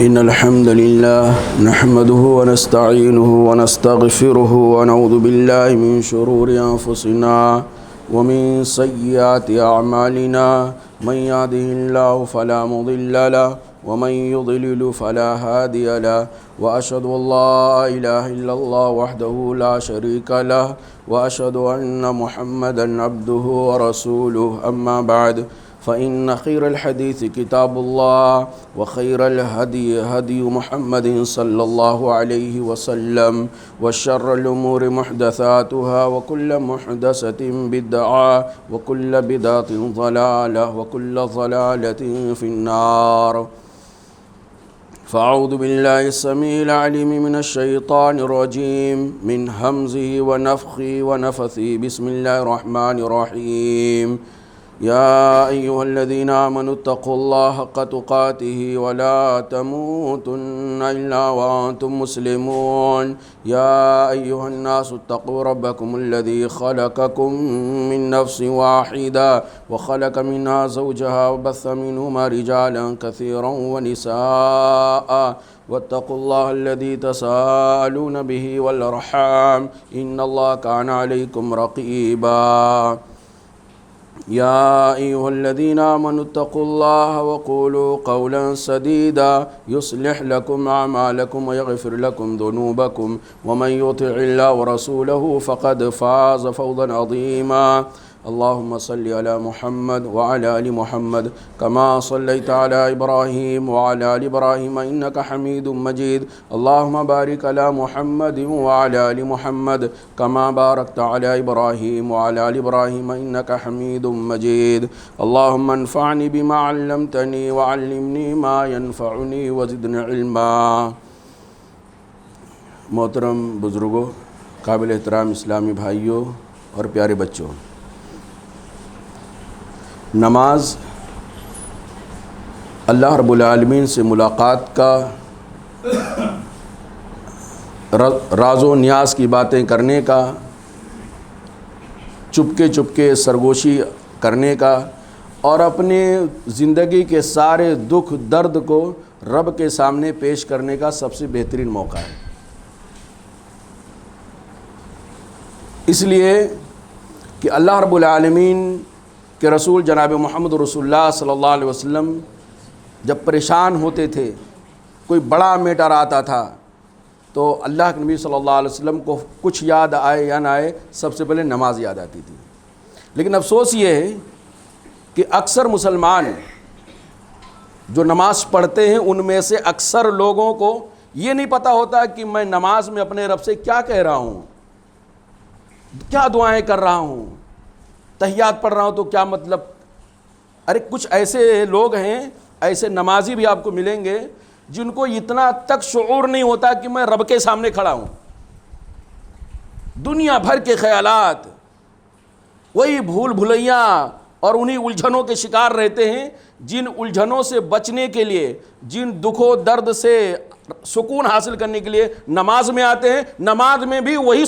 إن الحمد لله نحمده ونستعينه ونستغفره ونعوذ بالله من شرور أنفسنا ومن سيئات أعمالنا من يهده الله فلا مضل له ومن يضلل فلا هادي له وأشهد أن لا إله إلا الله وحده لا شريك له وأشهد أن محمدا عبده ورسوله أما بعد فإن خير الحديث كتاب الله وخير الهدي هدي محمد صلى الله عليه وسلم وشر الأمور محدثاتها وكل محدثة بدعة وكل بدعة ضلالة وكل ضلالة في النار. فأعوذ بالله السميع العليم من الشيطان الرجيم من همزه ونفخه ونفثه. بسم الله الرحمن الرحيم. يا أيها الذين آمنوا اتقوا الله حق تقاته ولا تموتن إلا وأنتم مسلمون. يا أيها الناس اتقوا ربكم الذي خلقكم من نفس واحدة وخلق منها زوجها وبث منهما رجالا كثيرا ونساء واتقوا الله الذي تساءلون به والأرحام إن الله كان عليكم رقيبا. يا أيها الذين آمنوا اتقوا الله وقولوا قولا سديدا يصلح لكم أعمالكم ويغفر لكم ذنوبكم ومن يطع الله ورسوله فقد فاز فوزا عظيما. اللهم صل على محمد وعلى آل محمد كما صليت على إبراهيم وعلى آل إبراهيم إنك حميد مجيد. اللهم بارك على محمد وعلى آل محمد كما باركت على إبراهيم وعلى آل إبراهيم إنك حميد مجيد. اللهم انفعني بما علمتني وعلمني ما ينفعني وزدني علما. محترم بزرگوں، قابل احترام اسلامی بھائیوں اور پیارے بچوں، نماز اللہ رب العالمین سے ملاقات کا، راز و نیاز کی باتیں کرنے کا، چپکے سرگوشی کرنے کا اور اپنے زندگی کے سارے دکھ درد کو رب کے سامنے پیش کرنے کا سب سے بہترین موقع ہے. اس لیے کہ اللہ رب العالمین کہ رسول جناب محمد رسول اللہ صلی اللہ علیہ وسلم جب پریشان ہوتے تھے، کوئی بڑا میٹر آتا تھا تو اللہ کے نبی صلی اللہ علیہ وسلم کو کچھ یاد آئے یا نہ آئے، سب سے پہلے نماز یاد آتی تھی. لیکن افسوس یہ ہے کہ اکثر مسلمان جو نماز پڑھتے ہیں ان میں سے اکثر لوگوں کو یہ نہیں پتہ ہوتا کہ میں نماز میں اپنے رب سے کیا کہہ رہا ہوں، کیا دعائیں کر رہا ہوں، تحیات پڑھ رہا ہوں تو کیا مطلب. ارے کچھ ایسے لوگ ہیں، ایسے نمازی بھی آپ کو ملیں گے جن کو اتنا تک شعور نہیں ہوتا کہ میں رب کے سامنے کھڑا ہوں. دنیا بھر کے خیالات، وہی بھول بھلیاں اور انہی الجھنوں کے شکار رہتے ہیں. جن الجھنوں سے بچنے کے لیے، جن دکھ و درد سے سکون حاصل کرنے کے لیے نماز میں آتے ہیں، نماز میں بھی وہی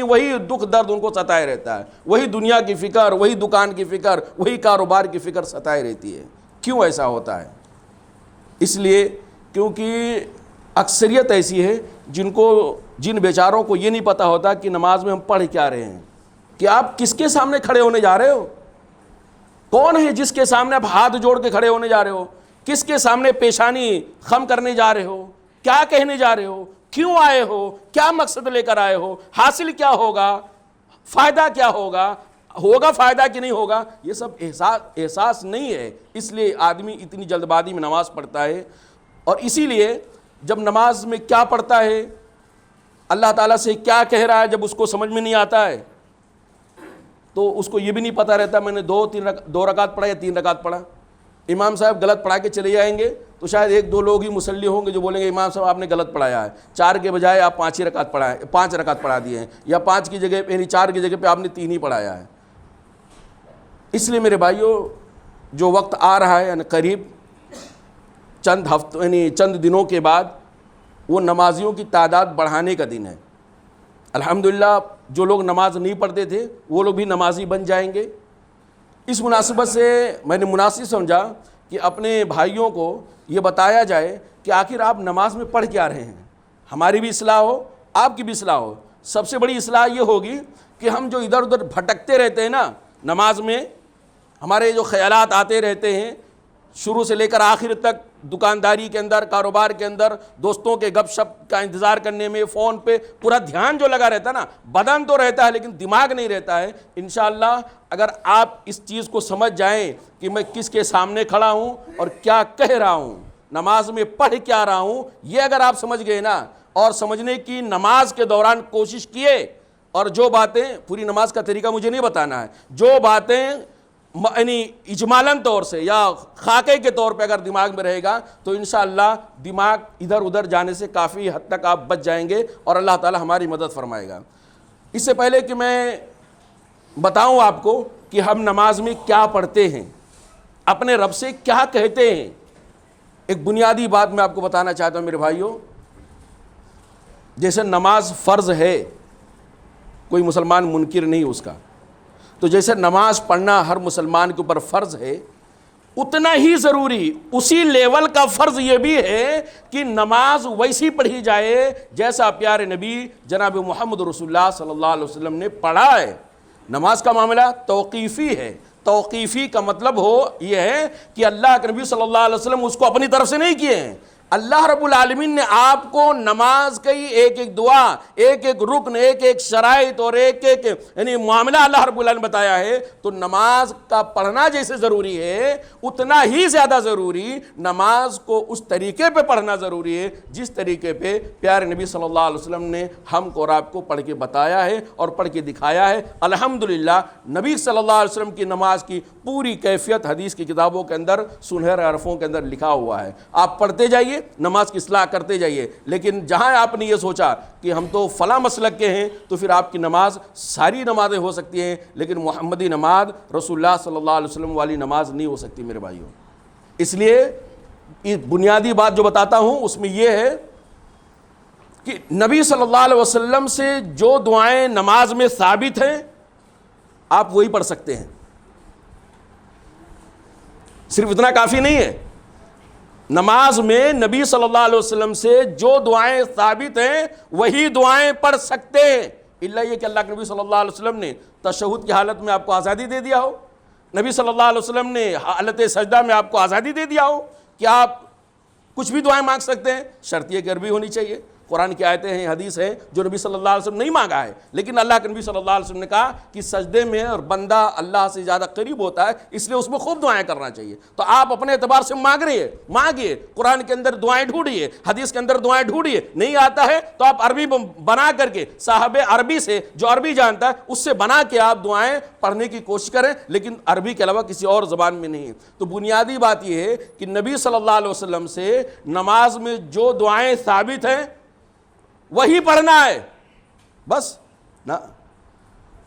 وہی دکھ درد ان کو ستائے رہتا ہے. وہی دنیا کی فکر، وہی دکان کی فکر، وہی کاروبار کی فکر ستائے رہتی ہے. کیوں ایسا ہوتا ہے؟ اس لیے کیونکہ اکثریت ایسی ہے جن بیچاروں کو یہ نہیں پتہ ہوتا کہ نماز میں ہم پڑھ کیا رہے ہیں، کہ آپ کس کے سامنے کھڑے ہونے جا رہے ہو، کون ہے جس کے سامنے آپ ہاتھ جوڑ کے کھڑے ہونے جا رہے ہو، کس کے سامنے پیشانی خم کرنے جا رہے ہو، کیا کہنے جا رہے ہو، کیوں آئے ہو، کیا مقصد لے کر آئے ہو، حاصل کیا ہوگا، فائدہ کیا ہوگا فائدہ کہ نہیں ہوگا، یہ سب احساس نہیں ہے. اس لیے آدمی اتنی جلد بازی میں نماز پڑھتا ہے. اور اسی لیے جب نماز میں کیا پڑھتا ہے، اللہ تعالیٰ سے کیا کہہ رہا ہے، جب اس کو سمجھ میں نہیں آتا ہے تو اس کو یہ بھی نہیں پتہ رہتا میں نے دو رکعت پڑھا یا 3 رکعت پڑھا. امام صاحب غلط پڑھا کے چلے جائیں گے تو شاید 1-2 لوگ ہی مصلی ہوں گے جو بولیں گے امام صاحب آپ نے غلط پڑھایا ہے، 4 کے بجائے آپ 5 رکعت پڑھا دیے ہیں، یا 5 کی جگہ یعنی 4 کی جگہ پہ آپ نے 3 ہی پڑھایا ہے. اس لیے میرے بھائیوں، جو وقت آ رہا ہے یعنی قریب چند ہفتوں یعنی چند دنوں کے بعد وہ نمازیوں کی تعداد بڑھانے کا دن ہے. الحمدللہ جو لوگ نماز نہیں پڑھتے تھے وہ لوگ بھی نمازی بن جائیں گے. اس مناسبت سے میں نے مناسب سمجھا کہ اپنے بھائیوں کو یہ بتایا جائے کہ آخر آپ نماز میں پڑھ کیا رہے ہیں، ہماری بھی اصلاح ہو، آپ کی بھی اصلاح ہو۔ سب سے بڑی اصلاح یہ ہوگی کہ ہم جو ادھر ادھر بھٹکتے رہتے ہیں نا نماز میں، ہمارے جو خیالات آتے رہتے ہیں شروع سے لے کر آخر تک، دکانداری کے اندر، کاروبار کے اندر، دوستوں کے گپ شپ کا انتظار کرنے میں، فون پہ پورا دھیان جو لگا رہتا ہے نا، بدن تو رہتا ہے لیکن دماغ نہیں رہتا ہے۔ انشاءاللہ اگر آپ اس چیز کو سمجھ جائیں کہ میں کس کے سامنے کھڑا ہوں اور کیا کہہ رہا ہوں، نماز میں پڑھ کیا رہا ہوں، یہ اگر آپ سمجھ گئے نا، اور سمجھنے کی نماز کے دوران کوشش کیے، اور جو باتیں، پوری نماز کا طریقہ مجھے نہیں بتانا ہے، جو باتیں یعنی اجمالاً طور سے یا خاکے کے طور پہ اگر دماغ میں رہے گا تو انشاءاللہ دماغ ادھر ادھر جانے سے کافی حد تک آپ بچ جائیں گے اور اللہ تعالی ہماری مدد فرمائے گا۔ اس سے پہلے کہ میں بتاؤں آپ کو کہ ہم نماز میں کیا پڑھتے ہیں، اپنے رب سے کیا کہتے ہیں، ایک بنیادی بات میں آپ کو بتانا چاہتا ہوں میرے بھائیوں۔ جیسے نماز فرض ہے، کوئی مسلمان منکر نہیں اس کا، تو جیسے نماز پڑھنا ہر مسلمان کے اوپر فرض ہے، اتنا ہی ضروری، اسی لیول کا فرض یہ بھی ہے کہ نماز ویسی پڑھی جائے جیسا پیارے نبی جناب محمد رسول اللہ صلی اللہ علیہ وسلم نے پڑھا ہے۔ نماز کا معاملہ توقیفی ہے۔ توقیفی کا مطلب یہ ہے کہ اللہ کے نبی صلی اللہ علیہ وسلم اس کو اپنی طرف سے نہیں کیے ہیں، اللہ رب العالمین نے آپ کو نماز کی ایک ایک دعا، ایک ایک رکن، ایک ایک شرائط اور ایک ایک یعنی معاملہ اللہ رب العالمین نے بتایا ہے۔ تو نماز کا پڑھنا جیسے ضروری ہے، اتنا ہی زیادہ ضروری نماز کو اس طریقے پہ پڑھنا ضروری ہے جس طریقے پہ پیارے نبی صلی اللہ علیہ وسلم نے ہم کو اور آپ کو پڑھ کے بتایا ہے اور پڑھ کے دکھایا ہے۔ الحمدللہ نبی صلی اللہ علیہ وسلم کی نماز کی پوری کیفیت حدیث کی کتابوں کے اندر، سنہرے حرفوں کے اندر لکھا ہوا ہے۔ آپ پڑھتے جائیے، نماز کی اصلاح کرتے جائیے، لیکن جہاں آپ نے یہ سوچا کہ ہم تو فلاں مسلک کے ہیں تو پھر آپ کی نماز، ساری نمازیں ہو سکتی ہیں لیکن محمدی نماز، رسول اللہ صلی اللہ علیہ وسلم والی نماز نہیں ہو سکتی میرے بھائیوں۔ اس لیے بنیادی بات جو بتاتا ہوں اس میں یہ ہے کہ نبی صلی اللہ علیہ وسلم سے جو دعائیں نماز میں ثابت ہیں آپ وہی پڑھ سکتے ہیں، صرف اتنا کافی نہیں ہے۔ نماز میں نبی صلی اللہ علیہ وسلم سے جو دعائیں ثابت ہیں وہی دعائیں پڑھ سکتے ہیں، الا یہ کہ اللہ کے نبی صلی اللہ علیہ وسلم نے تشہد کی حالت میں آپ کو آزادی دے دیا ہو، نبی صلی اللہ علیہ وسلم نے حالت سجدہ میں آپ کو آزادی دے دیا ہو کہ آپ کچھ بھی دعائیں مانگ سکتے ہیں، شرط یہ کہ عربی ہونی چاہیے۔ قرآن کی آیتیں ہیں، حدیث ہے جو نبی صلی اللہ علیہ وسلم نہیں مانگا ہے، لیکن اللہ کے نبی صلی اللہ علیہ وسلم نے کہا کہ سجدے میں اور بندہ اللہ سے زیادہ قریب ہوتا ہے، اس لیے اس میں خوب دعائیں کرنا چاہیے۔ تو آپ اپنے اعتبار سے مانگ رہے ہیں، مانگیے، قرآن کے اندر دعائیں ڈھونڈیے، حدیث کے اندر دعائیں ڈھونڈیے۔ نہیں آتا ہے تو آپ عربی بنا کر کے، صاحب عربی سے جو عربی جانتا ہے اس سے بنا کے آپ دعائیں پڑھنے کی کوشش کریں، لیکن عربی کے علاوہ کسی اور زبان میں نہیں۔ تو بنیادی بات یہ ہے کہ نبی صلی اللہ علیہ وسلم سے نماز میں جو دعائیں ثابت ہیں وہی پڑھنا ہے، بس نا،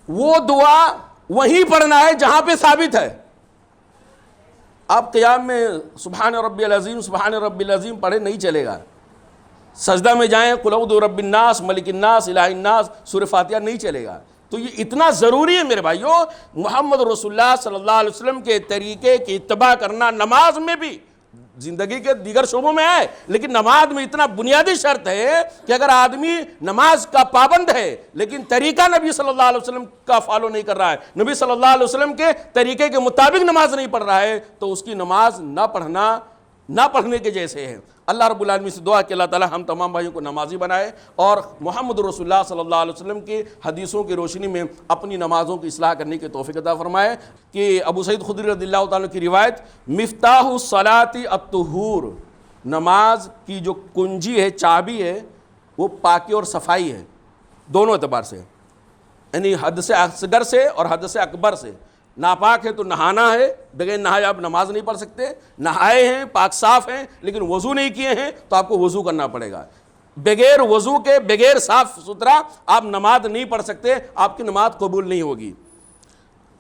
وہ دعا وہی پڑھنا ہے جہاں پہ ثابت ہے۔ آپ قیام میں سبحان ربی العظیم، سبحان ربی العظیم پڑھے نہیں چلے گا، سجدہ میں جائیں قل اعوذ برب الناس، ملک الناس، الہ الناس، سورہ فاتحہ نہیں چلے گا۔ تو یہ اتنا ضروری ہے میرے بھائیوں، محمد رسول اللہ صلی اللہ علیہ وسلم کے طریقے کی اتباع کرنا، نماز میں بھی، زندگی کے دیگر شعبوں میں ہے لیکن نماز میں اتنا بنیادی شرط ہے کہ اگر آدمی نماز کا پابند ہے لیکن طریقہ نبی صلی اللہ علیہ وسلم کا فالو نہیں کر رہا ہے، نبی صلی اللہ علیہ وسلم کے طریقے کے مطابق نماز نہیں پڑھ رہا ہے، تو اس کی نماز نہ پڑھنے کے جیسے ہے۔ اللہ رب العالمین سے دعا کہ اللہ تعالی ہم تمام بھائیوں کو نمازی بنائے اور محمد رسول اللہ صلی اللہ علیہ وسلم کی حدیثوں کی روشنی میں اپنی نمازوں کی اصلاح کرنے کی توفیق عطا فرمائے۔ کہ ابو سعید خدری رضی اللہ تعالیٰ کی روایت، مفتاح الصلاۃ الطہور، نماز کی جو کنجی ہے، چابی ہے، وہ پاکی اور صفائی ہے، دونوں اعتبار سے، یعنی حد سے اصغر سے اور حد سے اکبر سے۔ ناپاک ہے تو نہانا ہے، بغیر نہائے آپ نماز نہیں پڑھ سکتے، نہائے ہیں، پاک صاف ہیں لیکن وضو نہیں کیے ہیں تو آپ کو وضو کرنا پڑے گا۔ بغیر وضو کے، بغیر صاف ستھرا آپ نماز نہیں پڑھ سکتے، آپ کی نماز قبول نہیں ہوگی۔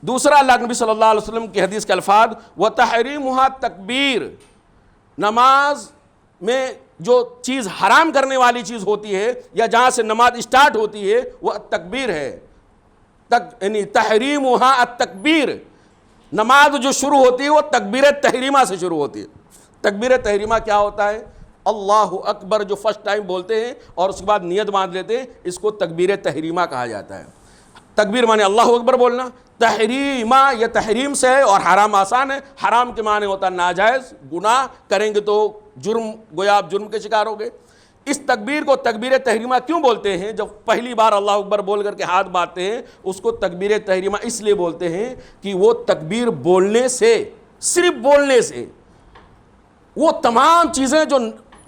دوسرا، اللہ کے نبی صلی اللہ علیہ وسلم کی حدیث کے الفاظ، وَتَحْرِيمُهَا تکبیر، نماز میں جو چیز حرام کرنے والی چیز ہوتی ہے یا جہاں سے نماز اسٹارٹ ہوتی ہے وہ تکبیر ہے، یعنی تحریمها التکبیر، نماز جو شروع ہوتی ہے وہ تکبیر تحریمہ سے شروع ہوتی ہے. تکبیر تحریمہ کیا ہوتا ہے؟ اللہ اکبر جو فرسٹ ٹائم بولتے ہیں اور اس کے بعد نیت باندھ لیتے ہیں, اس کو تکبیر تحریمہ کہا جاتا ہے. تکبیر معنی اللہ اکبر بولنا, تحریمہ یہ تحریم سے ہے اور حرام آسان ہے. حرام کے معنی ہوتا ہے ناجائز, گناہ کریں گے تو جرم, گویا آپ جرم کے شکار ہوگے. اس تکبیر کو تکبیر تحریمہ کیوں بولتے ہیں؟ جب پہلی بار اللہ اکبر بول کر کے ہاتھ باندھتے ہیں اس کو تکبیر تحریمہ اس لیے بولتے ہیں کہ وہ تکبیر بولنے سے, صرف بولنے سے, وہ تمام چیزیں جو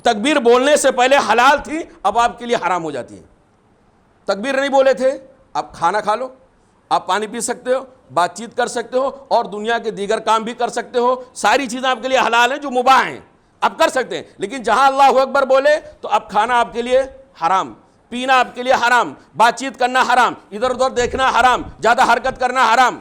تکبیر بولنے سے پہلے حلال تھی اب آپ کے لیے حرام ہو جاتی ہیں. تکبیر نہیں بولے تھے, آپ کھانا کھا لو, آپ پانی پی سکتے ہو, بات چیت کر سکتے ہو اور دنیا کے دیگر کام بھی کر سکتے ہو, ساری چیزیں آپ کے لیے حلال ہیں جو مباح ہیں, آپ کر سکتے ہیں. لیکن جہاں اللہ اکبر بولے تو اب کھانا آپ کے لیے حرام, پینا آپ کے لیے حرام, بات چیت کرنا حرام, ادھر ادھر دیکھنا حرام, زیادہ حرکت کرنا حرام.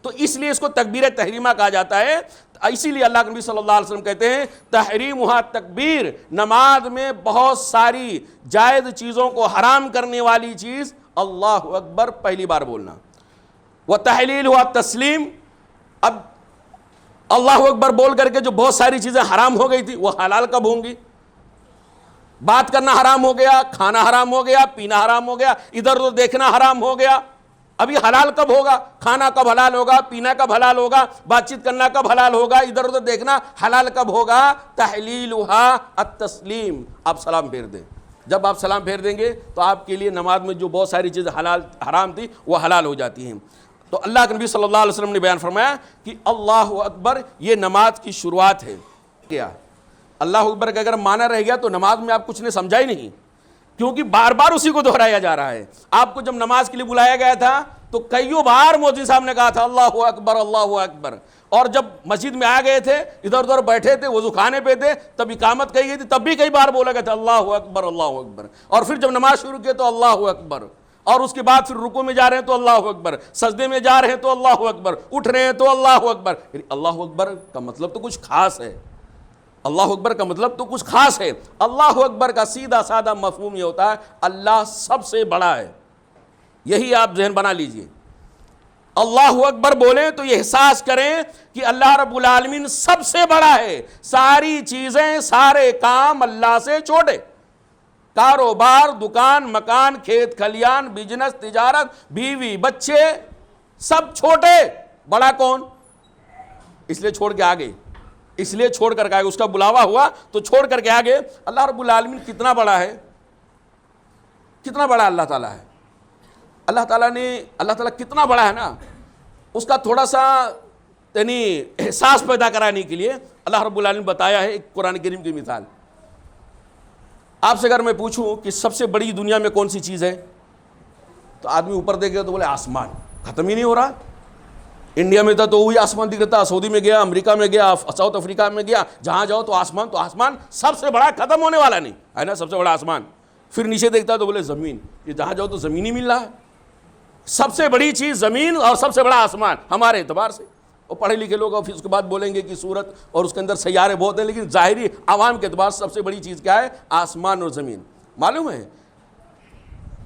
تو اس لیے اس کو تکبیر تحریمہ کہا جاتا ہے. اسی لیے اللہ کے نبی صلی اللہ علیہ وسلم کہتے ہیں تحریمھا تکبیر, نماز میں بہت ساری جائز چیزوں کو حرام کرنے والی چیز اللہ اکبر پہلی بار بولنا. وتحلیلھا تسلیم, اب اللہ اکبر بول کر کے جو بہت ساری چیزیں حرام ہو گئی تھی وہ حلال کب ہوں گی؟ بات کرنا حرام ہو گیا, کھانا حرام ہو گیا, پینا حرام ہو گیا, ادھر ادھر دیکھنا حرام ہو گیا. ابھی حلال کب ہوگا؟ کھانا کب حلال ہوگا, پینا کب حلال ہوگا, بات چیت کرنا کب حلال ہوگا, ادھر ادھر دیکھنا حلال کب ہوگا؟ تحلیلھا التسلیم, آپ سلام پھیر دیں. جب آپ سلام پھیر دیں گے تو آپ کے لیے نماز میں جو بہت ساری چیزیں حلال حرام تھی وہ حلال ہو جاتی ہیں. تو اللہ کے نبی صلی اللہ علیہ وسلم نے بیان فرمایا کہ اللہ اکبر یہ نماز کی شروعات ہے. کیا اللہ اکبر کا اگر معنی رہ گیا تو نماز میں آپ کچھ نے سمجھا ہی نہیں, کیونکہ بار بار اسی کو دہرایا جا رہا ہے. آپ کو جب نماز کے لیے بلایا گیا تھا تو کئیوں بار مودی صاحب نے کہا تھا اللہ اکبر اللہ اکبر, اور جب مسجد میں آ گئے تھے, ادھر ادھر بیٹھے تھے, وضو خانے پہ تھے, تب اقامت کہی گئی تھی, تب بھی کئی بار بولا گیا تھا اللہ اکبر اللہ اکبر. اور پھر جب نماز شروع کی تو اللہ اکبر, اور اس کے بعد پھر رکوع میں جا رہے ہیں تو اللہ اکبر, سجدے میں جا رہے ہیں تو اللہ اکبر, اٹھ رہے ہیں تو اللہ اکبر. اللہ اکبر کا مطلب تو کچھ خاص ہے, اللہ اکبر کا مطلب تو کچھ خاص ہے. اللہ اکبر کا سیدھا سادہ مفہوم یہ ہوتا ہے اللہ سب سے بڑا ہے. یہی آپ ذہن بنا لیجئے. اللہ اکبر بولیں تو یہ احساس کریں کہ اللہ رب العالمین سب سے بڑا ہے, ساری چیزیں سارے کام اللہ سے چھوٹے, کاروبار, دکان, مکان, کھیت کھلیان, بزنس, تجارت, بیوی, بچے سب چھوٹے, بڑا کون؟ اس لیے چھوڑ کے آگے, اس لیے چھوڑ کر کے آگے, اس کا بلاوا ہوا تو چھوڑ کر کے آگے. اللہ رب العالمین کتنا بڑا ہے, کتنا بڑا اللہ تعالیٰ ہے. اللہ تعالیٰ کتنا بڑا ہے نا, اس کا تھوڑا سا یعنی احساس پیدا کرانے کے لیے اللہ رب العالمین بتایا ہے ایک قرآن کریم کی مثال. آپ سے اگر میں پوچھوں کہ سب سے بڑی دنیا میں کون سی چیز ہے تو آدمی اوپر دیکھے تو بولے آسمان, ختم ہی نہیں ہو رہا. انڈیا میں تھا تو وہی آسمان دکھ رہتا, سعودی میں گیا, امریکہ میں گیا, ساؤتھ افریقہ میں گیا, جہاں جاؤ تو آسمان سب سے بڑا, ختم ہونے والا نہیں ہے نا, سب سے بڑا آسمان. پھر نیچے دیکھتا تو بولے زمین, یہ جہاں جاؤ تو زمین ہی مل رہا ہے. سب سے بڑی چیز زمین اور سب سے بڑا آسمان ہمارے اعتبار سے. اور پڑھے لکھے لوگ اور پھر اس کے بعد بولیں گے کہ سورت اور اس کے اندر سیارے بہت ہیں, لیکن ظاہری عوام کے اعتبار سے سب سے بڑی چیز کیا ہے؟ آسمان اور زمین. معلوم ہے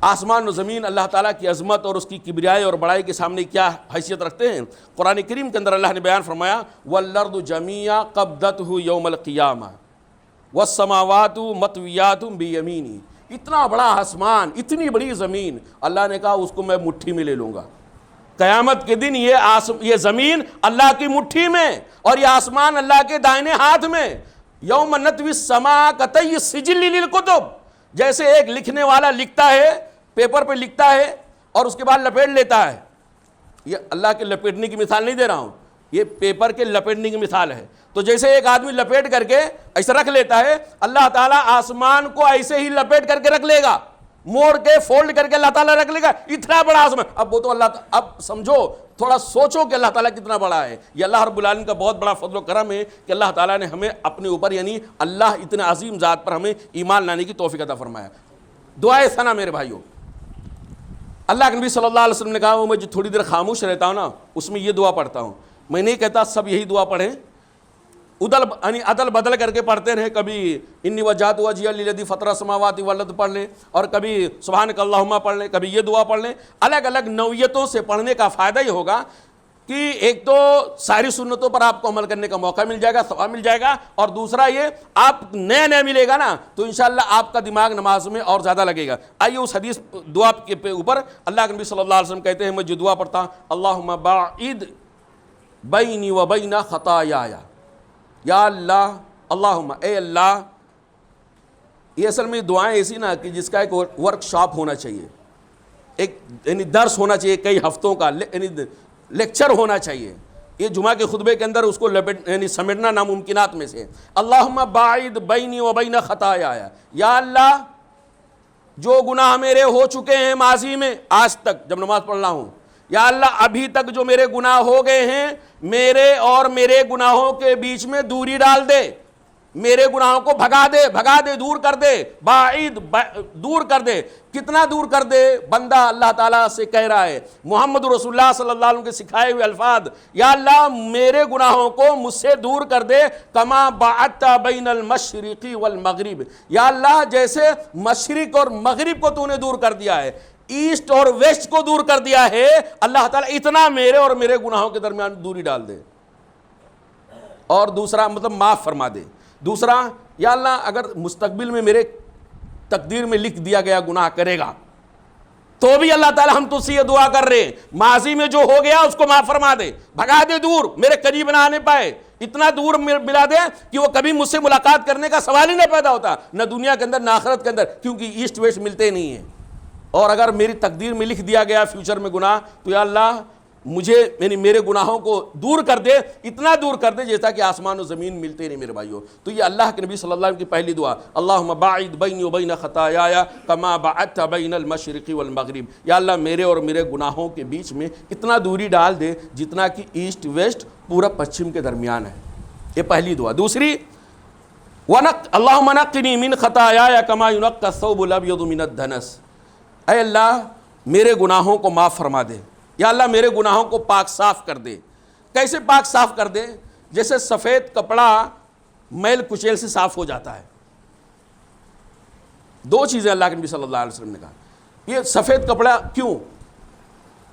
آسمان و زمین اللہ تعالیٰ کی عظمت اور اس کی کبریائی اور بڑائی کے سامنے کیا حیثیت رکھتے ہیں؟ قرآن کریم کے اندر اللہ نے بیان فرمایا وَالْأَرْضُ جَمِيعًا قَبْضَتْهُ يَوْمَ الْقِيَامَةِ وَالسَّمَاوَاتُ مَطْوِيَّاتٌ بِيَمِينِهِ. اتنا بڑا آسمان, اتنی بڑی زمین, اللہ نے کہا اس کو میں مٹھی میں لے لوں گا. قیامت کے دن یہ زمین اللہ کی مٹھی میں اور یہ آسمان اللہ کے دائنے ہاتھ میں. یوم نطوی السماء کطی السجل للکتب, جیسے ایک لکھنے والا لکھتا ہے, پیپر پہ لکھتا ہے اور اس کے بعد لپیٹ لیتا ہے. یہ اللہ کے لپیٹنے کی مثال نہیں دے رہا ہوں, یہ پیپر کے لپیٹنے کی مثال ہے. تو جیسے ایک آدمی لپیٹ کر کے ایسے رکھ لیتا ہے, اللہ تعالیٰ آسمان کو ایسے ہی لپیٹ کر کے رکھ لے گا, موڑ کے فولڈ کر کے اللہ تعالیٰ رکھ لے گا. اتنا بڑا آسمان. اب وہ تو اب سمجھو, تھوڑا سوچو کہ اللہ تعالیٰ کتنا بڑا ہے. یہ اللہ رب العالمین کا بہت بڑا فضل و کرم ہے کہ اللہ تعالیٰ نے ہمیں اپنے اوپر یعنی اللہ اتنے عظیم ذات پر ہمیں ایمان لانے کی توفیق عطا فرمایا. دعائے ثنا میرے بھائیوں, اللہ کے نبی صلی اللہ علیہ وسلم نے کہا میں جو تھوڑی دیر خاموش رہتا ہوں نا اس میں یہ دعا پڑھتا ہوں. میں نہیں کہتا سب یہی دعا پڑھیں, عدل بدل کر کے پڑھتے رہیں. کبھی انی وجہت وجہی للذی فطر السماوات والارض پڑھ لیں, اور کبھی سبحانک اللہم پڑھ لیں, کبھی یہ دعا پڑھ لیں. الگ الگ نوعیتوں سے پڑھنے کا فائدہ یہ ہوگا کہ ایک تو ساری سنتوں پر آپ کو عمل کرنے کا موقع مل جائے گا، ثواب مل جائے گا، اور دوسرا یہ آپ نیا نیا ملے گا نا تو انشاءاللہ آپ کا دماغ نماز میں اور زیادہ لگے گا۔ آئیے اس حدیث دعا کے اوپر اللہ کے نبی صلی اللہ علیہ وسلم کہتے ہیں، میں جو دعا پڑھتا ہوں، اللہم باعد بینی و بین خطایایا، یا اللہ، اللہم، اے اللہ۔ یہ اصل میں دعائیں ایسی نا کہ جس کا ایک ورک شاپ ہونا چاہیے، ایک یعنی درس ہونا چاہیے کئی ہفتوں کا، یعنی لیکچر ہونا چاہیے۔ یہ جمعہ کے خطبے کے اندر اس کو یعنی سمیٹنا ناممکنات میں سے۔ اللہم باعد بینی و بین خطایایا، یا اللہ جو گناہ میرے ہو چکے ہیں ماضی میں، آج تک جب نماز پڑھ رہا ہوں، یا اللہ ابھی تک جو میرے گناہ ہو گئے ہیں، میرے اور میرے گناہوں کے بیچ میں دوری ڈال دے، میرے گناہوں کو بھگا دے، دور کر دے، باعد دور کر دے۔ کتنا دور کر دے؟ بندہ اللہ تعالیٰ سے کہہ رہا ہے، محمد رسول اللہ صلی اللہ علیہ وسلم کے سکھائے ہوئے الفاظ، یا اللہ میرے گناہوں کو مجھ سے دور کر دے، کما باعدت بین المشرق والمغرب، یا اللہ جیسے مشرق اور مغرب کو تو نے دور کر دیا ہے، ایسٹ اور ویسٹ کو دور کر دیا ہے، اللہ تعالیٰ اتنا میرے اور میرے گناہوں کے درمیان دوری ڈال دے۔ اور دوسرا مطلب معاف فرما دے۔ دوسرا، یا اللہ اگر مستقبل میں میرے تقدیر میں لکھ دیا گیا گناہ کرے گا تو بھی اللہ تعالیٰ ہم تجھ سے یہ دعا کر رہے ہیں، ماضی میں جو ہو گیا اس کو معاف فرما دے، بھگا دے دور، میرے قریب نہ آنے پائے، اتنا دور ملا دے کہ وہ کبھی مجھ سے ملاقات کرنے کا سوال ہی نہ پیدا ہوتا، نہ دنیا کے اندر نہ آخرت کے اندر، کیونکہ ایسٹ ویسٹ ملتے نہیں ہیں۔ اور اگر میری تقدیر میں لکھ دیا گیا فیوچر میں گناہ، تو یا اللہ مجھے یعنی میرے گناہوں کو دور کر دے، اتنا دور کر دے جیسا کہ آسمان و زمین ملتے نہیں میرے بھائیوں۔ تو یہ اللہ کے نبی صلی اللہ علیہ وسلم کی پہلی دعا، اللہم باعد بینی و بین خطایایا کما باعدت بین المشرق والمغرب، یا اللہ میرے اور میرے گناہوں کے بیچ میں اتنا دوری ڈال دے جتنا کہ ایسٹ ویسٹ پورا پچھم کے درمیان ہے۔ یہ پہلی دعا۔ دوسری، اللہم نقنی من خطایایا کما ینقی الثوب الابیض من الدنس، اے اللہ میرے گناہوں کو معاف فرما دے، یا اللہ میرے گناہوں کو پاک صاف کر دے۔ کیسے پاک صاف کر دے؟ جیسے سفید کپڑا میل کچیل سے صاف ہو جاتا ہے۔ دو چیزیں اللہ کے نبی صلی اللہ علیہ وسلم نے کہا۔ یہ سفید کپڑا کیوں؟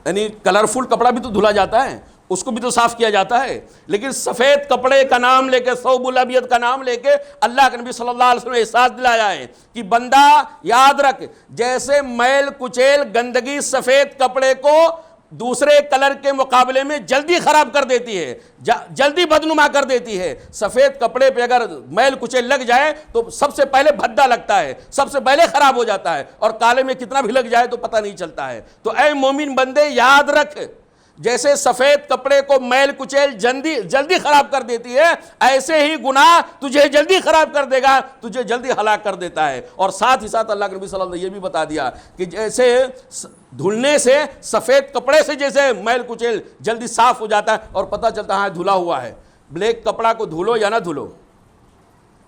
یعنی کلرفل کپڑا بھی تو دھلا جاتا ہے، اس کو بھی تو صاف کیا جاتا ہے، لیکن سفید کپڑے کا نام لے کے، ثوب الابیض کا نام لے کے اللہ کے نبی صلی اللہ علیہ وسلم نے احساس دلایا ہے کہ بندہ یاد رکھ، جیسے میل کچیل گندگی سفید کپڑے کو دوسرے کلر کے مقابلے میں جلدی خراب کر دیتی ہے، جلدی بدنما کر دیتی ہے۔ سفید کپڑے پہ اگر میل کچیل لگ جائے تو سب سے پہلے بھدا لگتا ہے، سب سے پہلے خراب ہو جاتا ہے، اور کالے میں کتنا بھی لگ جائے تو پتہ نہیں چلتا ہے۔ تو اے مومن بندے یاد رکھ، جیسے سفید کپڑے کو میل کچیل جلدی خراب کر دیتی ہے، ایسے ہی گناہ تجھے جلدی خراب کر دے گا، تجھے جلدی ہلاک کر دیتا ہے۔ اور ساتھ ہی ساتھ اللہ کے نبی صلی اللہ علیہ وسلم نے یہ بھی بتا دیا کہ جیسے دھلنے سے، سفید کپڑے سے جیسے میل کچیل جلدی صاف ہو جاتا ہے اور پتہ چلتا ہے دھلا ہوا ہے۔ بلیک کپڑا کو دھلو یا نہ دھلو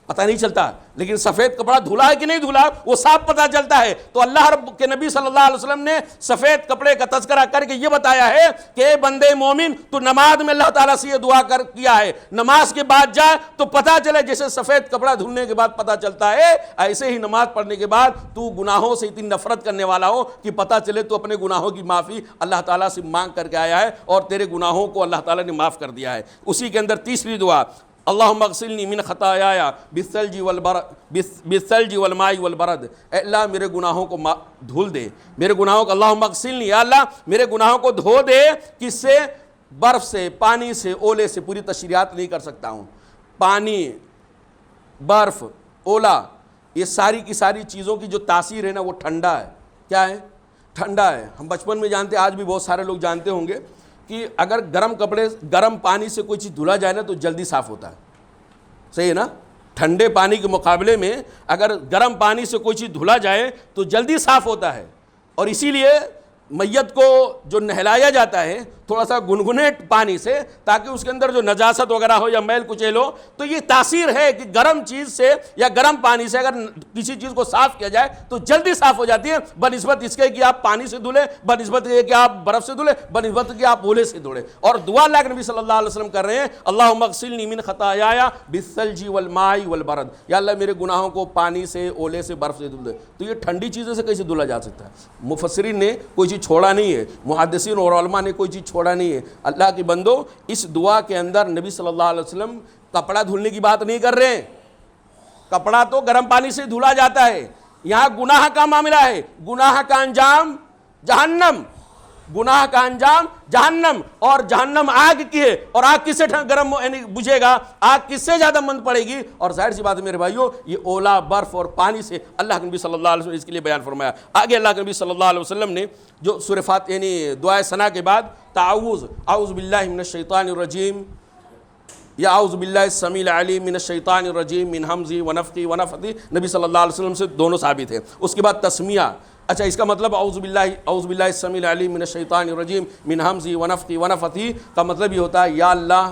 پتہ نہیں چلتا، لیکن سفید کپڑا دھلا ہے کہ نہیں دھلا وہ صاف پتہ چلتا ہے۔ تو اللہ رب کے نبی صلی اللہ علیہ وسلم نے سفید کپڑے کا تذکرہ کر کے یہ بتایا ہے کہ اے بندے مومن، تو نماز میں اللہ تعالیٰ سے یہ دعا کیا ہے، نماز کے بعد جائے تو پتہ چلے جیسے سفید کپڑا دھلنے کے بعد پتہ چلتا ہے، ایسے ہی نماز پڑھنے کے بعد تو گناہوں سے اتنی نفرت کرنے والا ہو کہ پتہ چلے تو اپنے گناہوں کی معافی اللہ تعالیٰ سے مانگ کر کے آیا ہے اور تیرے گناہوں کو اللہ تعالیٰ نے معاف کر دیا ہے۔ اسی کے اندر تیسری دعا، اللہم اغسلنی من خطایایا بالثلج والماء والبرد، اے اللہ میرے گناہوں کو دھل دے، میرے گناہوں کو، اللہم اغسلنی، یا اللہ میرے گناہوں کو دھو دے، کس سے؟ برف سے، پانی سے، اولے سے۔ پوری تشریحات نہیں کر سکتا ہوں۔ پانی، برف، اولا، یہ ساری کی ساری چیزوں کی جو تاثیر ہے نا وہ ٹھنڈا ہے۔ کیا ہے؟ ٹھنڈا ہے۔ ہم بچپن میں جانتے، آج بھی بہت سارے لوگ جانتے ہوں گے کہ اگر گرم پانی سے کوئی چیز دھلا جائے نا تو جلدی صاف ہوتا ہے، صحیح ہے نا؟ ٹھنڈے پانی کے مقابلے میں اگر گرم پانی سے کوئی چیز دھلا جائے تو جلدی صاف ہوتا ہے، اور اسی لیے میت کو جو نہلایا جاتا ہے تھوڑا سا گنگنے پانی سے، تاکہ اس کے اندر جو نجاست وغیرہ ہو یا میل کچیل ہو، تو یہ تاثیر ہے کہ گرم چیز سے یا گرم پانی سے اگر کسی چیز کو صاف کیا جائے تو جلدی صاف ہو جاتی ہے، بنسبت اس کے کہ آپ پانی سے دھلیں، بنسبت یہ کہ آپ برف سے دھلیں، بنسبت کہ آپ اولے سے دھلیں۔ اور دعا اللہ کے نبی صلی اللہ علیہ وسلم کر رہے ہیں، اللہم اغسلنی من خطایایا بالثلج والماء والبرد، یا اللہ میرے گناہوں کو پانی سے، اولے سے، برف سے دھل دے۔ تو یہ ٹھنڈی چیزوں سے کیسے دھلا جا سکتا ہے؟ مفسرین نے کوئی چیز چھوڑا نہیں ہے، محدثین اور علماء نے کوئی چیز چھوڑا نہیں ہے۔ اللہ کی بندو، اس دعا کے اندر نبی صلی اللہ علیہ وسلم کپڑا دھلنے کی بات نہیں کر رہے ہیں، کپڑا تو گرم پانی سے دھلا جاتا ہے، یہاں گناہ کا معاملہ ہے، گناہ کا انجام جہنم، گناہ کا انجام جہنم، اور جہنم آگ کی ہے، اور آگ کس سے گرم یعنی بجھے گا، آگ کس سے زیادہ مند پڑے گی، اور ظاہر سی بات ہے میرے بھائیو، یہ اولا برف اور پانی سے اللہ کے نبی صلی اللہ علیہ وسلم نے اس کے لیے بیان فرمایا۔ آگے اللہ کے نبی صلی اللہ علیہ وسلم نے جو سورہ فاتحہ یعنی دعائے ثنا کے بعد تعوذ، اعوذ باللہ من الشیطان الرجیم یا اعوذ باللہ السمیع العلیم من الشیطان الرجیم من ہمزی ونفخی ونفثی، نبی صلی اللہ علیہ وسلم سے دونوں ثابت ہے۔ اس کے بعد تسمیہ، اچھا اس کا مطلب اعوذ باللہ السمیع العلیم من الشیطان الرجیم من ہمزی ونفخی ونفثی کا مطلب یہ ہوتا ہے یا اللہ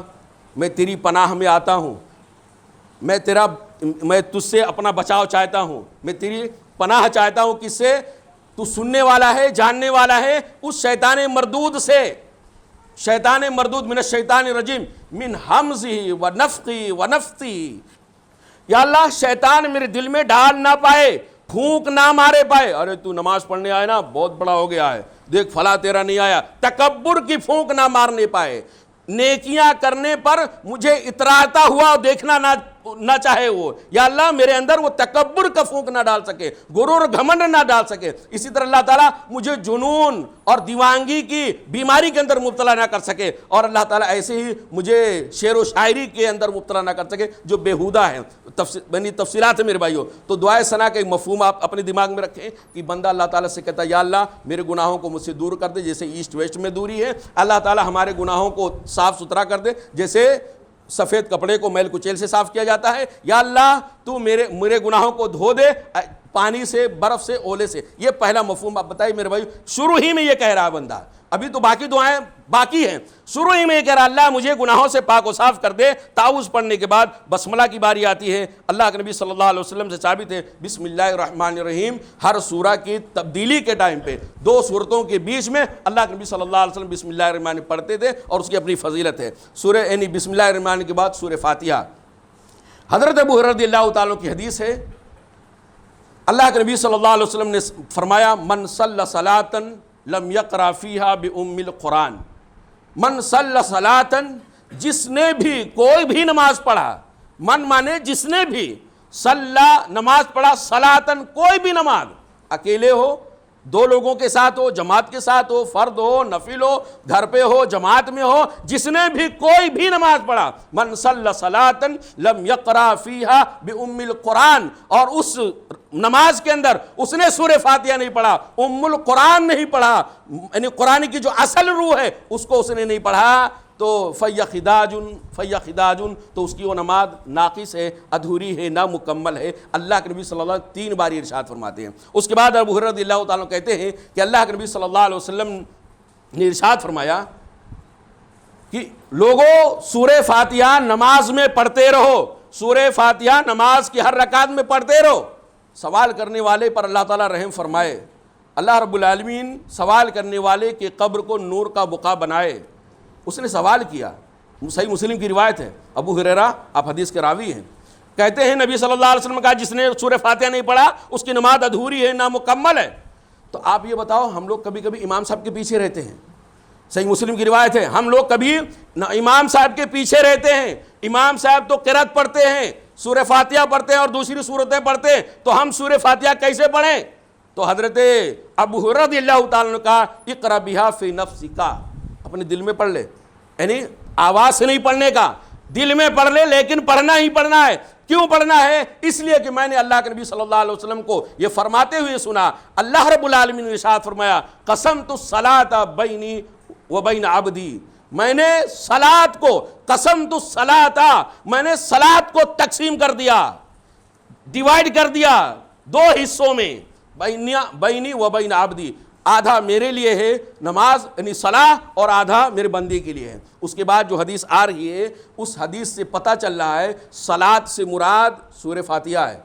میں تیری پناہ میں آتا ہوں، میں تجھ سے اپنا بچاؤ چاہتا ہوں، میں تیری پناہ چاہتا ہوں، کس سے؟ تو سننے والا ہے، جاننے والا ہے اس شیطان مردود سے، شیطان مردود من الشیطان الرجیم من ہمزی ونفخی ونفثی، یا اللہ شیطان میرے دل میں ڈال نہ پائے، پھونک نہ مارے پائے، ارے تو نماز پڑھنے آئے نا بہت بڑا ہو گیا ہے، دیکھ فلاں تیرا نہیں آیا، تکبر کی پھونک نہ مارنے پائے، نیکیاں کرنے پر مجھے اتراتا ہوا دیکھنا نہ چاہے وہ، یا اللہ میرے اندر وہ تکبر کا پھونک نہ ڈال سکے، غرور گھمنڈ نہ ڈال سکے، اسی طرح اللہ تعالیٰ مجھے جنون اور دیوانگی کی بیماری کے اندر مبتلا نہ کر سکے، اور اللہ تعالیٰ ایسے ہی مجھے شعر و شاعری کے اندر مبتلا نہ کر سکے جو بیہودہ ہیں۔ تفصیلات ہیں میرے بھائیوں۔ تو دعائے ثنا کا ایک مفہوم آپ اپنے دماغ میں رکھیں کہ بندہ اللہ تعالیٰ سے کہتا ہے یا اللہ میرے گناہوں کو مجھ سے دور کر دے، جیسے ایسٹ ویسٹ میں دوری ہے، اللہ تعالیٰ ہمارے گناہوں کو صاف ستھرا کر دے، جیسے سفید کپڑے کو میل کچیل سے صاف کیا جاتا ہے، یا اللہ تو میرے گناہوں کو دھو دے پانی سے، برف سے، اولے سے۔ یہ پہلا مفہوم آپ بتائیے میرے بھائی، شروع ہی میں یہ کہہ رہا ہے بندہ، ابھی تو باقی دعائیں باقی ہیں، شروع ہی میں یہ کہہ رہا ہے اللہ مجھے گناہوں سے پاک و صاف کر دے۔ تعوذ پڑھنے کے بعد بسملہ کی باری آتی ہے، اللہ کے نبی صلی اللہ علیہ وسلم سے ثابت ہے بسم اللہ الرحمن الرحیم، ہر سورہ کی تبدیلی کے ٹائم پہ دو صورتوں کے بیچ میں اللہ کے نبی صلی اللہ علیہ وسلم بسم اللہ الرحمن پڑھتے تھے، اور اس کی اپنی فضیلت ہے۔ سورہ یعنی بسم اللہ الرحمن کے بعد سورہ فاتحہ۔ حضرت ابو ہریرہ رضی اللہ تعالیٰ کی حدیث ہے، اللہ کے نبی صلی اللہ علیہ وسلم نے فرمایا من صلی صلاۃ لم یقرأ فیہا بأم القرآن، من صلی صلاۃ، جس نے بھی کوئی بھی نماز پڑھا، من مانے جس نے بھی، صلی نماز پڑھا، صلاۃ کوئی بھی نماز، اکیلے ہو، دو لوگوں کے ساتھ ہو، جماعت کے ساتھ ہو، فرد ہو، نفل ہو، گھر پہ ہو، جماعت میں ہو، جس نے بھی کوئی بھی نماز پڑھا، من صلی صلاۃ لم یقرأ فیہا بأم القرآن، اور اس نماز کے اندر اس نے سورہ فاتحہ نہیں پڑھا، ام القرآن نہیں پڑھا، یعنی قرآن کی جو اصل روح ہے اس کو اس نے نہیں پڑھا، تو فَيَّ خِدَاجٌ، تو اس کی وہ نماز ناقص ہے، ادھوری ہے، نامکمل ہے۔ اللہ کے نبی صلی اللہ علیہ وسلم 3 بار ارشاد فرماتے ہیں۔ اس کے بعد ابو ہریرہ رضی اللہ تعالیٰ کہتے ہیں کہ اللہ کے نبی صلی اللہ علیہ وسلم نے ارشاد فرمایا کہ لوگوں سورہ فاتحہ نماز میں پڑھتے رہو، سورہ فاتحہ نماز کی ہر رکعت میں پڑھتے رہو۔ سوال کرنے والے پر اللہ تعالیٰ رحم فرمائے، اللہ رب العالمین سوال کرنے والے کے قبر کو نور کا بقع بنائے۔ اس نے سوال کیا، صحیح مسلم کی روایت ہے، ابو ہریرہ آپ حدیث کے راوی ہیں، کہتے ہیں نبی صلی اللہ علیہ وسلم کہا جس نے سورہ فاتحہ نہیں پڑھا اس کی نماز ادھوری ہے، نامکمل ہے۔ تو آپ یہ بتاؤ، ہم لوگ کبھی کبھی امام صاحب کے پیچھے رہتے ہیں، صحیح مسلم کی روایت ہے، ہم لوگ کبھی امام صاحب کے پیچھے رہتے ہیں، امام صاحب تو قرأت پڑھتے ہیں، سورہ فاتحہ پڑھتے ہیں اور دوسری سورتیں پڑھتے ہیں، تو ہم سورہ فاتحہ کیسے پڑھیں؟ تو حضرت ابو ہریرہ رضی اللہ تعالیٰ نے کہا اقرأ بہا فی نفسک، اپنے دل میں پڑھ لے، یعنی آواز سے نہیں پڑھنے کا، دل میں پڑھ لے، لیکن پڑھنا ہی پڑھنا ہے۔ کیوں پڑھنا ہے؟ اس لیے کہ میں نے اللہ کے نبی صلی اللہ علیہ وسلم کو یہ فرماتے ہوئے سنا، اللہ رب العالمین نے ارشاد فرمایا قسمت الصلاۃ بینی و بین عبدی، میں نے صلاۃ کو، قسمت الصلاۃ، میں نے صلاۃ کو تقسیم کر دیا، ڈیوائیڈ کر دیا 2 حصوں میں، بینی و بین عبدی، آدھا میرے لیے ہے نماز یعنی صلاح، اور آدھا میرے بندے کے لیے ہے۔ اس کے بعد جو حدیث آ رہی ہے اس حدیث سے پتہ چل رہا ہے صلاۃ سے مراد سورہ فاتحہ ہے۔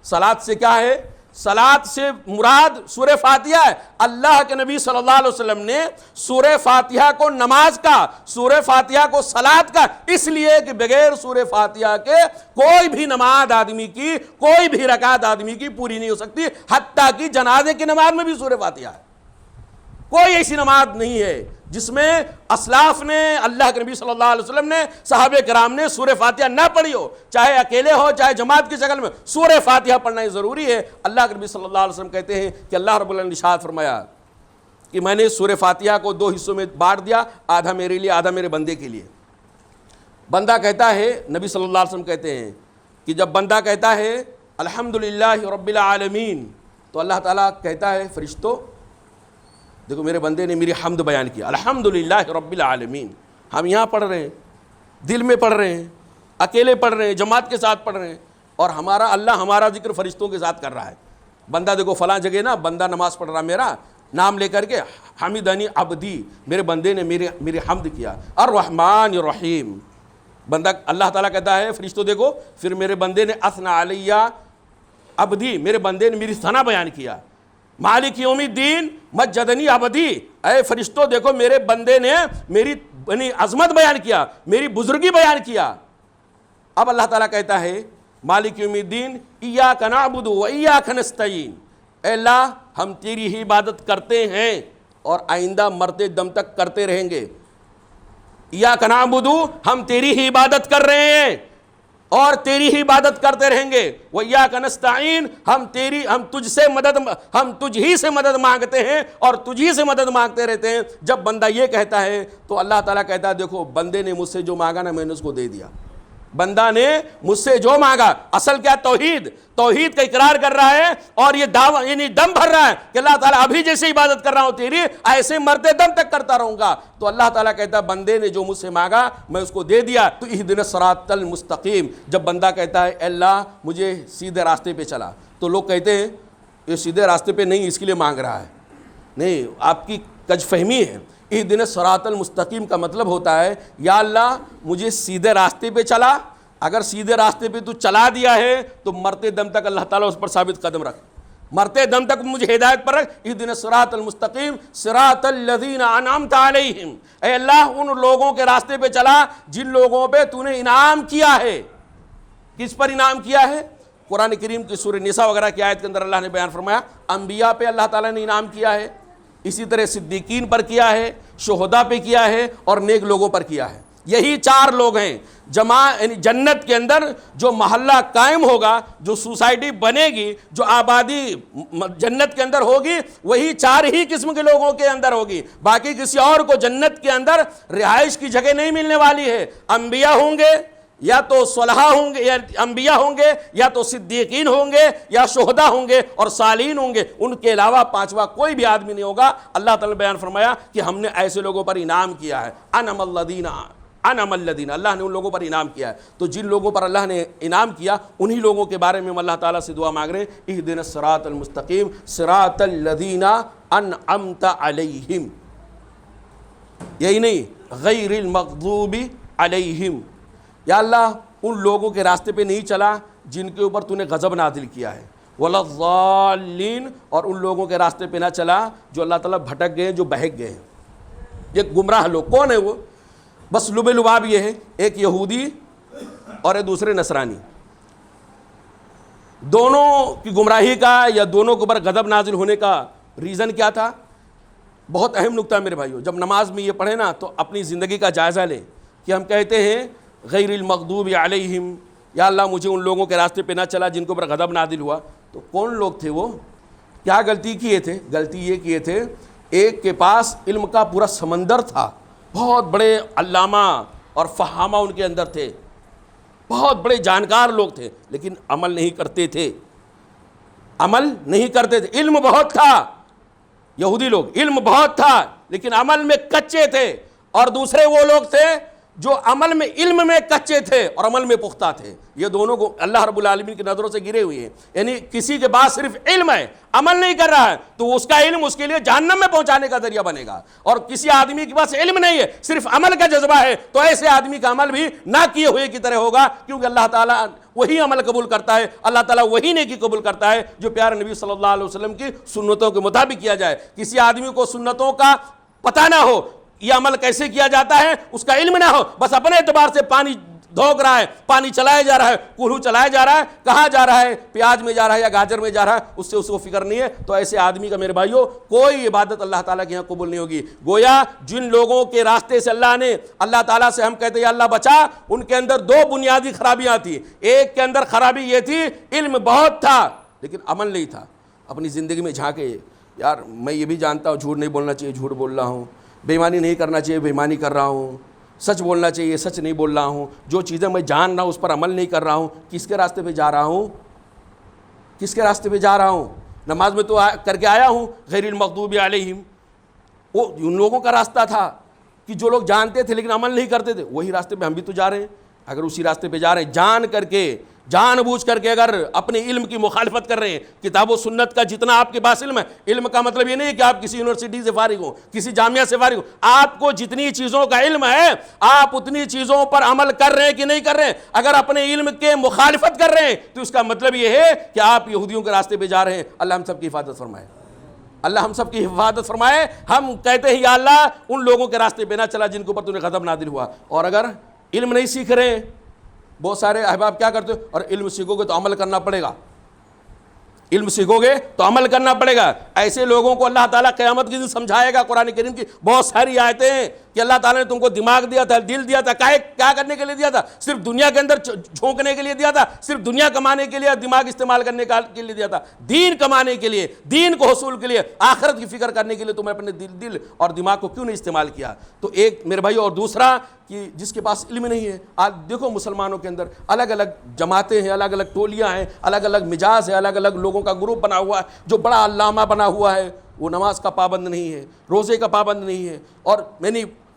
صلاۃ سے کیا ہے؟ صلاۃ سے مراد سورہ فاتحہ ہے۔ اللہ کے نبی صلی اللہ علیہ وسلم نے سورہ فاتحہ کو نماز کا، سورہ فاتحہ کو صلاۃ کا، اس لیے کہ بغیر سورہ فاتحہ کے کوئی بھی نماز آدمی کی، کوئی بھی رکعت آدمی کی پوری نہیں ہو سکتی، حتیٰ کہ جنازے کی نماز میں بھی سورہ فاتحہ ہے۔ کوئی ایسی نماز نہیں ہے جس میں اسلاف نے، اللہ کے نبی صلی اللہ علیہ وسلم نے، صحابہ کرام نے سورہ فاتحہ نہ پڑھی ہو، چاہے اکیلے ہو چاہے جماعت کی شکل میں، سورہ فاتحہ پڑھنا ہی ضروری ہے۔ اللہ کے نبی صلی اللہ علیہ وسلم کہتے ہیں کہ اللہ رب العالمین نے ارشاد فرمایا کہ میں نے سورہ فاتحہ کو 2 حصوں میں بانٹ دیا، آدھا میرے لیے آدھا میرے بندے کے لیے۔ بندہ کہتا ہے، نبی صلی اللہ علیہ وسلم کہتے ہیں کہ جب بندہ کہتا ہے الحمدللہ رب العالمین، تو اللہ تعالیٰ کہتا ہے فرشتوں دیکھو میرے بندے نے میری حمد بیان کیا، الحمدللہ رب العالمین۔ ہم یہاں پڑھ رہے ہیں، دل میں پڑھ رہے ہیں، اکیلے پڑھ رہے ہیں، جماعت کے ساتھ پڑھ رہے ہیں، اور اللہ ہمارا ذکر فرشتوں کے ساتھ کر رہا ہے۔ بندہ دیکھو فلاں جگہ نا بندہ نماز پڑھ رہا، میرا نام لے کر کے حمدنی عبدی، میرے بندے نے میری حمد کیا، الرحمن الرحیم۔ بندہ اللہ تعالیٰ کہتا ہے فرشتوں دیکھو پھر میرے بندے نے اثنا علیہ عبدی، میرے بندے نے میری ثنا بیان کیا، مالک یوم الدین مجدنی عبدی، اے فرشتوں دیکھو میرے بندے نے میری عظمت بیان کیا، میری بزرگی بیان کیا۔ اب اللہ تعالیٰ کہتا ہے مالک یوم الدین ایاک نعبد و ایاک نستعین، اے اللہ ہم تیری ہی عبادت کرتے ہیں اور آئندہ مرتے دم تک کرتے رہیں گے۔ ایاک نعبد، ہم تیری ہی عبادت کر رہے ہیں اور تیری ہی عبادت کرتے رہیں گے، وَإِيَّاكَ نَسْتَعِينُ، ہم تجھ ہی سے مدد مانگتے ہیں اور تجھ ہی سے مدد مانگتے رہتے ہیں۔ جب بندہ یہ کہتا ہے تو اللہ تعالیٰ کہتا ہے دیکھو بندے نے مجھ سے جو مانگا نا میں نے اس کو دے دیا۔ بندہ نے مجھ سے جو مانگا، اصل کیا توحید کا اقرار کر رہا ہے اور یہ دعویٰ یعنی دم بھر رہا ہے کہ اللہ تعالیٰ ابھی جیسے عبادت کر رہا ہوں تیری، ایسے مرتے دم تک کرتا رہوں گا۔ تو اللہ تعالیٰ کہتا ہے بندے نے جو مجھ سے مانگا میں اس کو دے دیا۔ تو اہدنا الصراط المستقیم، جب بندہ کہتا ہے اے اللہ مجھے سیدھے راستے پہ چلا، تو لوگ کہتے ہیں یہ سیدھے راستے پہ نہیں اس کے لیے مانگ رہا ہے۔ نہیں، آپ کی کج فہمی ہے۔ اہدنا الصراط المستقیم کا مطلب ہوتا ہے یا اللہ مجھے سیدھے راستے پہ چلا، اگر سیدھے راستے پہ تو چلا دیا ہے تو مرتے دم تک اللہ تعالیٰ اس پر ثابت قدم رکھ، مرتے دم تک مجھے ہدایت پر رکھ۔ اہدنا الصراط المستقیم صراط الذین انعمت علیہم، اے اللہ ان لوگوں کے راستے پہ چلا جن لوگوں پہ تو نے انعام کیا ہے۔ کس پر انعام کیا ہے؟ قرآن کریم کی سورہ نساء وغیرہ کی آیت کے اندر اللہ نے بیان فرمایا انبیاء پہ اللہ تعالیٰ نے انعام کیا ہے، اسی طرح صدیقین پر کیا ہے، شہداء پہ کیا ہے اور نیک لوگوں پر کیا ہے۔ یہی 4 لوگ ہیں یعنی جنت کے اندر جو محلہ قائم ہوگا، جو سوسائٹی بنے گی، جو آبادی جنت کے اندر ہوگی، وہی 4 ہی قسم کے لوگوں کے اندر ہوگی۔ باقی کسی اور کو جنت کے اندر رہائش کی جگہ نہیں ملنے والی ہے۔ انبیاء ہوں گے یا تو صلحاء ہوں گے، یا انبیاء ہوں گے یا تو صدیقین ہوں گے یا شہداء ہوں گے اور صالحین ہوں گے، ان کے علاوہ 5واں کوئی بھی آدمی نہیں ہوگا۔ اللہ تعالیٰ نے بیان فرمایا کہ ہم نے ایسے لوگوں پر انعام کیا ہے، انعم الذین، اللہ نے ان لوگوں پر انعام کیا ہے۔ تو جن لوگوں پر اللہ نے انعام کیا انہی لوگوں کے بارے میں ہم اللہ تعالیٰ سے دعا مانگ رہے ہیں اہدنا الصراط المستقیم صراط الذین انعمت علیہم، یہی نہیں غیر المغضوب علیہم، یا اللہ ان لوگوں کے راستے پہ نہیں چلا جن کے اوپر تو نے غضب نازل کیا ہے، ولا الضالین، اور ان لوگوں کے راستے پہ نہ چلا جو اللہ تعالیٰ بھٹک گئے، جو بہک گئے ہیں۔ یہ گمراہ لوگ کون ہے؟ وہ بس لب لباب یہ ہے، ایک یہودی اور ایک دوسرے نصرانی، دونوں کی گمراہی کا یا دونوں کے اوپر غضب نازل ہونے کا ریزن کیا تھا؟ بہت اہم نکتہ ہے میرے بھائیو، جب نماز میں یہ پڑھیں نا تو اپنی زندگی کا جائزہ لیں کہ ہم کہتے ہیں غیر المغضوب علیہم، یا اللہ مجھے ان لوگوں کے راستے پہ نہ چلا جن کے اوپر غضب نازل ہوا، تو کون لوگ تھے وہ؟ کیا غلطی کیے تھے؟ غلطی یہ کیے تھے ایک کے پاس علم کا پورا سمندر تھا، بہت بڑے علامہ اور فہامہ ان کے اندر تھے، بہت بڑے جانکار لوگ تھے، لیکن عمل نہیں کرتے تھے، علم بہت تھا، یہودی لوگ علم بہت تھا لیکن عمل میں کچے تھے، اور دوسرے وہ لوگ تھے جو عمل میں علم میں کچے تھے اور عمل میں پختہ تھے۔ یہ دونوں کو اللہ رب العالمین کی نظروں سے گرے ہوئے ہیں، یعنی کسی کے پاس صرف علم ہے عمل نہیں کر رہا ہے تو اس کا علم اس کے لیے جہنم میں پہنچانے کا ذریعہ بنے گا، اور کسی آدمی کے پاس علم نہیں ہے صرف عمل کا جذبہ ہے تو ایسے آدمی کا عمل بھی نہ کیے ہوئے کی طرح ہوگا، کیونکہ اللہ تعالیٰ وہی عمل قبول کرتا ہے، اللہ تعالیٰ وہی نیکی قبول کرتا ہے جو پیارے نبی صلی اللہ علیہ وسلم کی سنتوں کے مطابق کیا جائے۔ کسی آدمی کو سنتوں کا پتہ نہ ہو، یہ عمل کیسے کیا جاتا ہے اس کا علم نہ ہو، بس اپنے اعتبار سے پانی دھوک رہا ہے, پانی چلایا جا رہا ہے, کولہو چلایا جا رہا ہے, کہاں جا رہا ہے, پیاز میں جا رہا ہے یا گاجر میں جا رہا ہے, اس سے اس کو فکر نہیں ہے, تو ایسے آدمی کا میرے بھائیو کوئی عبادت اللہ تعالیٰ کے یہاں قبول نہیں ہوگی. گویا جن لوگوں کے راستے سے اللہ تعالیٰ سے ہم کہتے ہیں اللہ بچا, ان کے اندر دو بنیادی خرابیاں تھیں. ایک کے اندر خرابی یہ تھی, علم بہت تھا لیکن عمل نہیں تھا. اپنی زندگی میں جھانکے, یار میں یہ بھی جانتا ہوں جھوٹ نہیں بولنا چاہیے, جھوٹ بول رہا ہوں, بے ایمانی نہیں کرنا چاہیے, بے ایمانی کر رہا ہوں, سچ بولنا چاہیے, سچ نہیں بول رہا ہوں, جو چیزیں میں جان رہا ہوں اس پر عمل نہیں کر رہا ہوں. کس کے راستے پہ جا رہا ہوں, کس کے راستے پہ جا رہا ہوں؟ نماز میں تو کر کے آیا ہوں غیر المغضوب علیہم, وہ ان لوگوں کا راستہ تھا کہ جو لوگ جانتے تھے لیکن عمل نہیں کرتے تھے, وہی راستے پہ ہم بھی تو جا رہے ہیں. اگر اسی راستے پہ جا رہے ہیں, جان کر کے جان بوجھ کر کے اگر اپنے علم کی مخالفت کر رہے ہیں, کتاب و سنت کا جتنا آپ کے پاس علم ہے, علم کا مطلب یہ نہیں ہے کہ آپ کسی یونیورسٹی سے فارغ ہوں, کسی جامعہ سے فارغ ہوں, آپ کو جتنی چیزوں کا علم ہے آپ اتنی چیزوں پر عمل کر رہے ہیں کہ نہیں کر رہے ہیں. اگر اپنے علم کے مخالفت کر رہے ہیں تو اس کا مطلب یہ ہے کہ آپ یہودیوں کے راستے پہ جا رہے ہیں. اللہ ہم سب کی حفاظت فرمائے, اللہ ہم سب کی حفاظت فرمائے. ہم کہتے ہیں یا اللہ ان لوگوں کے راستے پہ نہ چلا جن کے اوپر تو نے غضب نازل ہوا. اور اگر علم نہیں سیکھ رہے, بہت سارے احباب کیا کرتے ہیں, اور علم سیکھو گے تو عمل کرنا پڑے گا, علم سیکھو گے تو عمل کرنا پڑے گا. ایسے لوگوں کو اللہ تعالیٰ قیامت کے دن سمجھائے گا. قرآن کریم کی بہت ساری آیتیں ہیں کہ اللہ تعالیٰ نے تم کو دماغ دیا تھا, دل دیا تھا, کیا کرنے کے لیے دیا تھا؟ صرف دنیا کے اندر جھونکنے کے لیے دیا تھا, صرف دنیا کمانے کے لیے دماغ استعمال کرنے کے لیے دیا تھا. دین کمانے کے لیے, دین کو حصول کے لیے, آخرت کی فکر کرنے کے لیے تمہیں اپنے دل اور دماغ کو کیوں نہیں استعمال کیا؟ تو ایک میرے بھائی, اور دوسرا کہ جس کے پاس علم نہیں ہے. آج دیکھو مسلمانوں کے اندر الگ الگ جماعتیں ہیں, الگ الگ ٹولیاں ہیں, الگ الگ مزاج ہے, الگ الگ لوگوں کا گروپ بنا ہوا ہے. جو بڑا علامہ بنا ہوا ہے وہ نماز کا پابند نہیں ہے, روزے کا پابند نہیں ہے, اور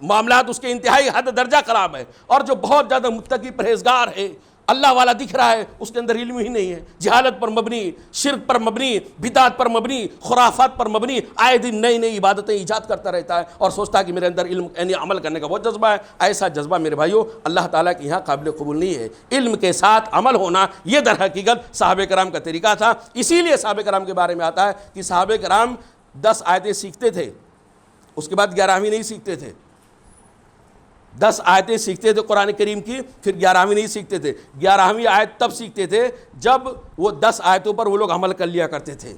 معاملات اس کے انتہائی حد درجہ خراب ہے. اور جو بہت زیادہ متقی پرہیزگار ہے, اللہ والا دکھ رہا ہے, اس کے اندر علم ہی نہیں ہے. جہالت پر مبنی, شرک پر مبنی, بدعت پر مبنی, خرافات پر مبنی, آئے دن نئی نئی عبادتیں ایجاد کرتا رہتا ہے اور سوچتا ہے کہ میرے اندر علم یعنی عمل کرنے کا بہت جذبہ ہے. ایسا جذبہ میرے بھائیو اللہ تعالیٰ کے یہاں قابل قبول نہیں ہے. علم کے ساتھ عمل ہونا یہ در حقیقت صحابہ کرام کا طریقہ تھا. اسی لیے صحابہ کرام کے بارے میں آتا ہے کہ صحابہ کرام 10 آیتیں سیکھتے تھے, اس کے بعد 11ویں نہیں سیکھتے تھے. 10 آیتیں سیکھتے تھے قرآن کریم کی, پھر 11ویں نہیں سیکھتے تھے. 11ویں آیت تب سیکھتے تھے جب وہ 10 آیتوں پر وہ لوگ عمل کر لیا کرتے تھے,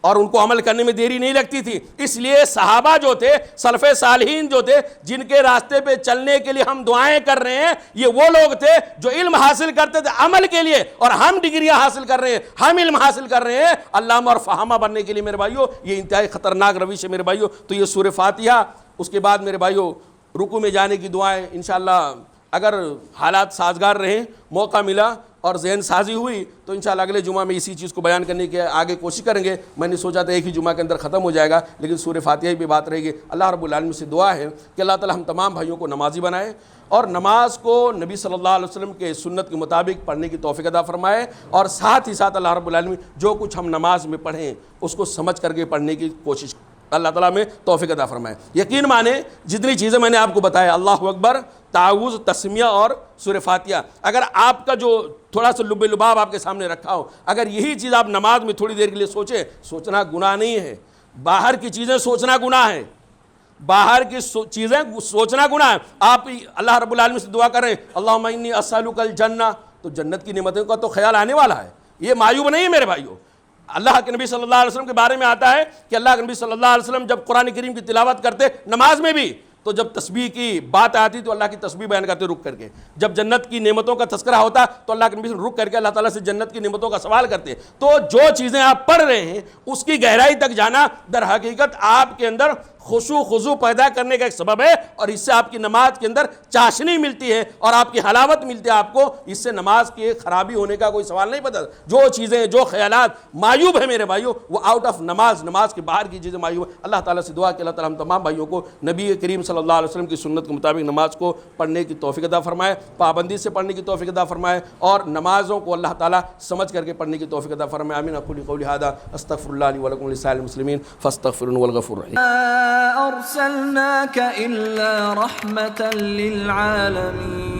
اور ان کو عمل کرنے میں دیری نہیں لگتی تھی. اس لیے صحابہ جو تھے, سلف صالحین جو تھے, جن کے راستے پہ چلنے کے لیے ہم دعائیں کر رہے ہیں, یہ وہ لوگ تھے جو علم حاصل کرتے تھے عمل کے لیے, اور ہم ڈگریاں حاصل کر رہے ہیں, ہم علم حاصل کر رہے ہیں علامہ اور فہامہ بننے کے لیے. میرے بھائیو یہ انتہائی خطرناک روش ہے میرے بھائیو. تو یہ سورہ فاتحہ, اس کے بعد میرے بھائیو رکوع میں جانے کی دعائیں انشاءاللہ اگر حالات سازگار رہیں, موقع ملا اور ذہن سازی ہوئی تو انشاءاللہ اگلے جمعہ میں اسی چیز کو بیان کرنے کی آگے کوشش کریں گے. میں نے سوچا تھا ایک ہی جمعہ کے اندر ختم ہو جائے گا, لیکن سورہ فاتحہ بھی بات رہے گی. اللہ رب العالمین سے دعا ہے کہ اللہ تعالی ہم تمام بھائیوں کو نمازی بنائے, اور نماز کو نبی صلی اللہ علیہ وسلم کے سنت کے مطابق پڑھنے کی توفیق عطا فرمائے, اور ساتھ ہی ساتھ اللہ رب العالمین جو کچھ ہم نماز میں پڑھیں اس کو سمجھ کر کے پڑھنے کی کوشش اللہ تعالیٰ میں توفیق عطا فرمائے. یقین مانیں جتنی چیزیں میں نے آپ کو بتایا, اللہ اکبر, تعوذ, تسمیہ اور سورہ فاتحہ, اگر آپ کا جو تھوڑا سا لب لباب آپ کے سامنے رکھا ہو, اگر یہی چیز آپ نماز میں تھوڑی دیر کے لیے سوچیں, سوچنا گناہ نہیں ہے. باہر کی چیزیں سوچنا گناہ ہے, باہر کی چیزیں سوچنا گناہ ہے. آپ اللہ رب العالمین سے دعا کریں اللہم انی اسألک الجنہ, تو جنت کی نعمتوں کا تو خیال آنے والا ہے. یہ معیوب نہیں ہے میرے بھائیوں. اللہ کے نبی صلی اللہ علیہ وسلم کے بارے میں آتا ہے کہ اللہ کے نبی صلی اللہ علیہ وسلم جب قرآن کریم کی تلاوت کرتے نماز میں بھی, تو جب تسبیح کی بات آتی تو اللہ کی تسبیح بیان کرتے رک کر کے. جب جنت کی نعمتوں کا تذکرہ ہوتا تو اللہ کے نبی رک کر کے اللہ تعالیٰ سے جنت کی نعمتوں کا سوال کرتے. تو جو چیزیں آپ پڑھ رہے ہیں اس کی گہرائی تک جانا در حقیقت آپ کے اندر خشوع خضوع پیدا کرنے کا ایک سبب ہے, اور اس سے آپ کی نماز کے اندر چاشنی ملتی ہے اور آپ کی حلاوت ملتی ہے آپ کو. اس سے نماز کی خرابی ہونے کا کوئی سوال نہیں پڑتا. جو چیزیں, جو خیالات معیوب ہیں میرے بھائیوں, وہ آؤٹ آف نماز, نماز کے باہر کی چیزیں معیوب ہیں. اللہ تعالیٰ سے دعا کہ اللہ تعالیٰ ہم تمام بھائیوں کو نبی کریم صلی اللہ علیہ وسلم کی سنت کے مطابق نماز کو پڑھنے کی توفیق عطا فرمائے, پابندی سے پڑھنے کی توفیق عطا فرمائے, اور نمازوں کو اللہ تعالیٰ سمجھ کر کے پڑھنے کی توفیق عطا فرمائے. آمین. اقول قولی ھذا استغفر اللہ لی ولکم ولسائر المسلمین فاستغفروہ والغفور الرحیم. أرسلناك إلا رحمة للعالمين.